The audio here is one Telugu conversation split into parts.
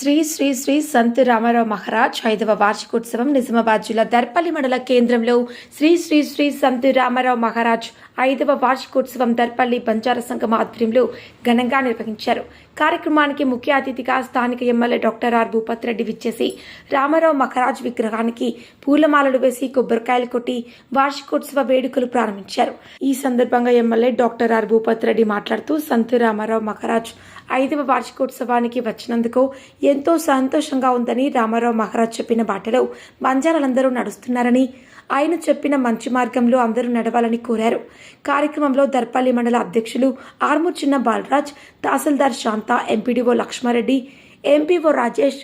శ్రీ శ్రీ శ్రీ సంత్ రామారావు మహారాజ్ 5వ వార్షికోత్సవం నిజామాబాద్ జిల్లా దర్పల్లి మండల కేంద్రంలో శ్రీ శ్రీ శ్రీ సంత్ రామారావు మహారాజ్ 5వ వార్షికోత్సవం దర్పల్లి బంజారా సంఘం ఆధ్వర్యంలో ఘనంగా నిర్వహించారు. కార్యక్రమానికి ముఖ్య అతిథిగా స్థానిక ఎమ్మెల్యే డాక్టర్ ఆర్ భూపతిరెడ్డి విచ్చేసి రామారావు మహారాజ్ విగ్రహానికి పూలమాలలు వేసి కొబ్బరికాయలు కొట్టి వార్షికోత్సవ వేడుకలు ప్రారంభించారు. ఈ సందర్భంగా ఎమ్మెల్యే డాక్టర్ ఆర్ భూపతిరెడ్డి మాట్లాడుతూ సంత్ రామారావు మహారాజ్ 5వ వార్షికోత్సవానికి వచ్చినందుకు ఎంతో సంతోషంగా ఉందని, రామారావు మహారాజ్ చెప్పిన బాటలో బంజారాలందరూ నడుస్తున్నారని, ఆయన చెప్పిన మంచి మార్గంలో అందరూ నడవాలని కోరారు. కార్యక్రమంలో దర్పల్లి మండల అధ్యక్షులు ఆర్మూర్ చిన్న బాలరాజ్, తహసీల్దార్ శాంత, MPDO Lakshma Reddy, MPO Rajesh,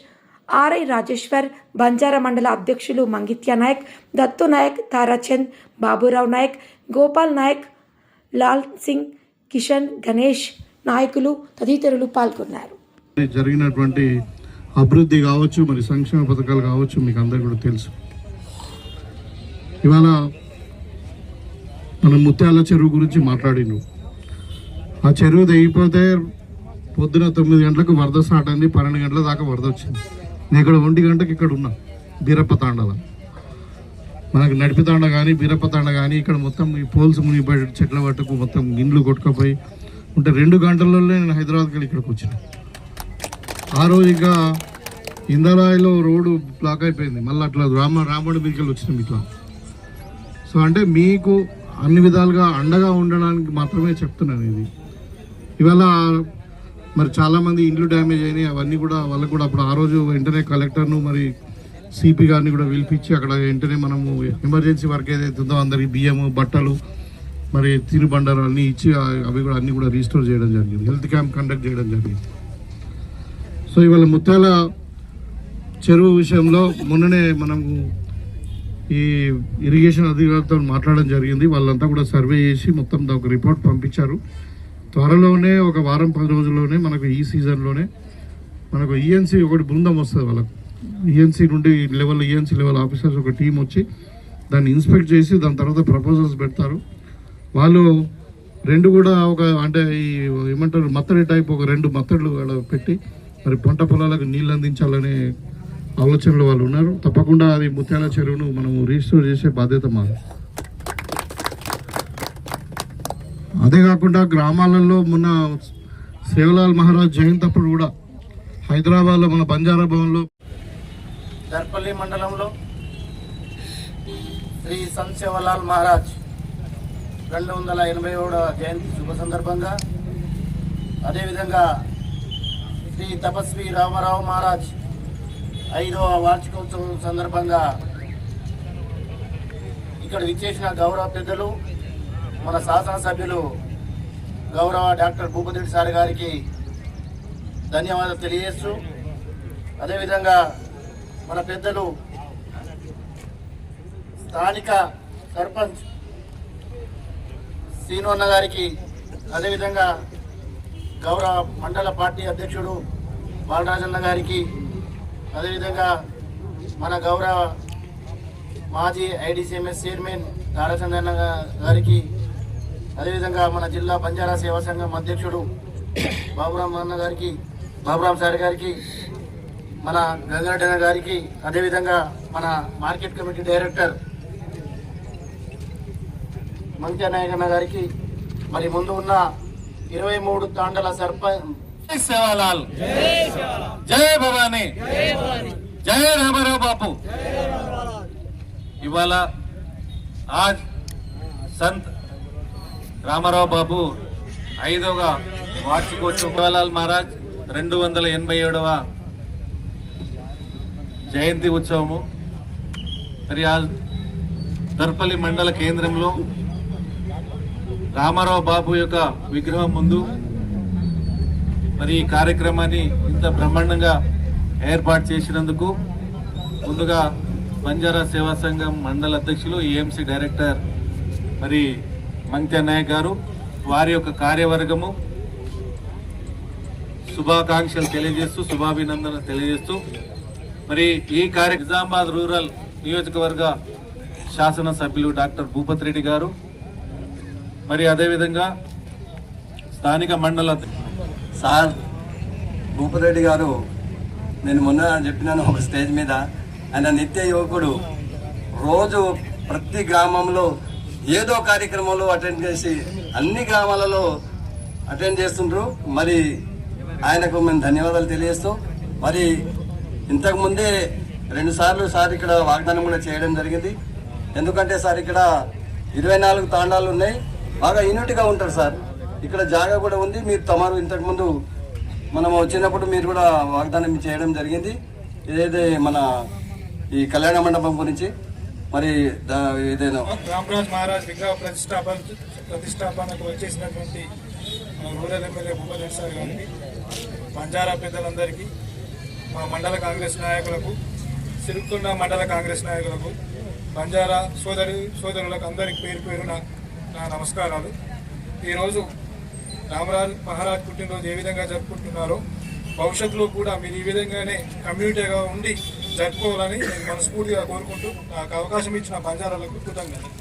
RI Rajeshwar, Banjara మండల అధ్యక్షులు మంగిత్య నాయక్, దత్తు నాయక్, తారాచంద్, బాబురావు నాయక్, గోపాల్ నాయక్, లాల్ సింగ్, కిషన్, గణేష్ నాయకులు తదితరులు పాల్గొన్నారు. జరిగినటువంటి అభివృద్ధి కావచ్చు, మరి సంక్షేమ పథకాలు కావచ్చు, మీకు అందరికీ కూడా తెలుసు. ఇవాళ మనం ముత్యాల చెరువు గురించి మాట్లాడిను. ఆ చెరువు తెగిపోతే పొద్దున 9 గంటలకు వరద స్టార్ట్ అయింది, 12 గంటల దాకా వరద వచ్చింది. నేను ఇక్కడ 1 గంటకి ఇక్కడ ఉన్నా బీరప్ప తాండల. మనకు నడిపితాండ కానీ బీరప్ప తాండ కానీ ఇక్కడ మొత్తం ఈ పోల్స్ మునిగిపోయి చెట్ల పట్టుకు మొత్తం ఇండ్లు కొట్టుకుపోయి ఉంటే 2 గంటలలో నేను హైదరాబాద్కి వెళ్ళి ఇక్కడికి వచ్చిన. ఆ రోజు ఇంకా ఇందరాయిలో రోడ్డు బ్లాక్ అయిపోయింది. మళ్ళీ అట్లా రాముడి మీదకి వచ్చినాం ఇట్లా. సో అంటే మీకు అన్ని విధాలుగా అండగా ఉండడానికి మాత్రమే చెప్తున్నాను ఇది. ఇవాళ మరి చాలామంది ఇండ్లు డ్యామేజ్ అయినాయి, అవన్నీ కూడా వాళ్ళకు కూడా అప్పుడు ఆ రోజు వెంటనే కలెక్టర్ను మరి సిపి గారిని కూడా పిలిపించి అక్కడ వెంటనే మనము ఎమర్జెన్సీ వర్క్ ఏదైతే ఉందో అందరికి బియ్యము, బట్టలు, మరి తినుబండారు అన్నీ ఇచ్చి అవి కూడా అన్నీ కూడా రీస్టోర్ చేయడం జరిగింది. హెల్త్ క్యాంప్ కండక్ట్ చేయడం జరిగింది. సో ఇవాళ ముత్యాల చెరువు విషయంలో మొన్ననే మనము ఈ ఇరిగేషన్ అధికారులతో మాట్లాడడం జరిగింది. వాళ్ళంతా కూడా సర్వే చేసి మొత్తం ఒక రిపోర్ట్ పంపించారు. త్వరలోనే ఒక వారం 10 రోజుల్లోనే మనకు ఈ సీజన్లోనే మనకు ఈఎన్సీ ఒకటి బృందం వస్తుంది. వాళ్ళకు ఈఎన్సీ నుండి ఈఎన్సీ లెవెల్ ఆఫీసర్స్ ఒక టీం వచ్చి దాన్ని ఇన్స్పెక్ట్ చేసి దాని తర్వాత ప్రపోజల్స్ పెడతారు. వాళ్ళు 2 కూడా ఒక అంటే ఈ ఏమంటారు మత్తడి టైప్ ఒక 2 మత్తడులు పెట్టి మరి పంట పొలాలకు నీళ్ళు అందించాలనే ఆలోచనలు వాళ్ళు ఉన్నారు. తప్పకుండా అది ముత్యాల చెరువును మనము రీస్టోర్ చేసే బాధ్యత మాది. అదే కాకుండా గ్రామాలలో మొన్న సేవలాల్ మహారాజ్ జయంతి అప్పుడు కూడా హైదరాబాద్లో మన బంజారా భవన్లో దర్పల్లి మండలంలో శ్రీ సంత్ సేవలాల్ మహారాజ్ 287వ జయంతి శుభ సందర్భంగా, అదేవిధంగా శ్రీ తపస్వి రామారావు మహారాజ్ 5వ వార్షికోత్సవం సందర్భంగా ఇక్కడ విచ్చేసిన గౌరవ పెద్దలు, మన శాసనసభ్యులు గౌరవ డాక్టర్ భూపతిరెడ్డి సార్ గారికి ధన్యవాదాలు తెలియజేస్తూ, అదేవిధంగా మన పెద్దలు స్థానిక సర్పంచ్ శ్రీనోన్న గారికి, అదేవిధంగా గౌరవ మండల పార్టీ అధ్యక్షుడు బాలరాజన్న గారికి, అదేవిధంగా మన గౌరవ మాజీ ఐడిసిఎంఎస్ చైర్మన్ తారాచంద్రన్న గారికి, అదేవిధంగా మన జిల్లా బంజారా సేవా సంఘం అధ్యక్షుడు బాబురామ్ సార్ గారికి, మన గంగారెడ్డి గారికి, అదేవిధంగా మన మార్కెట్ కమిటీ డైరెక్టర్ మంత్య నాయకన్న గారికి, మరి ముందు ఉన్న 23 తాండల సర్పంచ్ సేవాలాల్, జై భవానీ, జై రామారావు బాపు. ఇవాళ ఆజ్ సంత్ రామారావు బాబు 5వ వార్షికోత్సవం సేవాలాల్ మహారాజ్ 287వ జయంతి ఉత్సవము మరి దర్పల్లి మండల కేంద్రంలో రామారావు బాబు యొక్క విగ్రహం ముందు మరి ఈ కార్యక్రమాన్ని ఇంత బ్రహ్మాండంగా ఏర్పాటు చేసినందుకు ముందుగా బంజారా సేవా సంఘం మండల అధ్యక్షులు ఏఎంసీ డైరెక్టర్ మరి మంత్య నాయక్ గారు, వారి యొక్క కార్యవర్గము శుభాకాంక్షలు తెలియజేస్తూ, శుభాభినందనలు తెలియజేస్తూ మరి ఈ నిజామాబాద్ రూరల్ నియోజకవర్గ శాసనసభ్యులు డాక్టర్ భూపతిరెడ్డి గారు, మరి అదేవిధంగా స్థానిక మండల సార్ భూపతిరెడ్డి గారు నేను మొన్న చెప్పినాను ఒక స్టేజ్ మీద, ఆయన నిత్య యువకుడు, రోజు ప్రతి గ్రామంలో ఏదో కార్యక్రమంలో అటెండ్ చేసి అన్ని గ్రామాలలో అటెండ్ చేస్తుండ్రు. మరి ఆయనకు మేము ధన్యవాదాలు తెలియజేస్తూ, మరి ఇంతకుముందే 2 సార్లు సార్ ఇక్కడ వాగ్దానం కూడా చేయడం జరిగింది. ఎందుకంటే సార్ ఇక్కడ 24 తాండాలు ఉన్నాయి, బాగా యూనిట్గా ఉంటారు సార్. ఇక్కడ జాగా కూడా ఉంది. మీరు తమరు ఇంతకుముందు మనం వచ్చినప్పుడు మీరు కూడా వాగ్దానం చేయడం జరిగింది, ఏదైతే మన ఈ కళ్యాణ మండపం గురించి. మరి ఏదైనా రామరాజ్ మహారాజ్ విగ్రహ ప్రతిష్టాపనకు వచ్చేసినటువంటి రూరల్ ఎమ్మెల్యే భూపతి సార్ గారికి, బంజారా పెద్దలందరికీ, మా మండల కాంగ్రెస్ నాయకులకు, సిరుక్కొండ మండల కాంగ్రెస్ నాయకులకు, బంజారా సోదరులకు అందరికి పేరు పేరున నా నమస్కారాలు. ఈరోజు రామరాజ్ మహారాజ్ పుట్టినరోజు ఏ విధంగా జరుపుకుంటున్నారో భవిష్యత్తులో కూడా మీరు ఈ విధంగానే కమ్యూనిటీగా ఉండి జరుపుకోవాలని నేను మనస్ఫూర్తిగా కోరుకుంటూ నాకు అవకాశం ఇచ్చిన బంజారాలకు కృతజ్ఞతలు.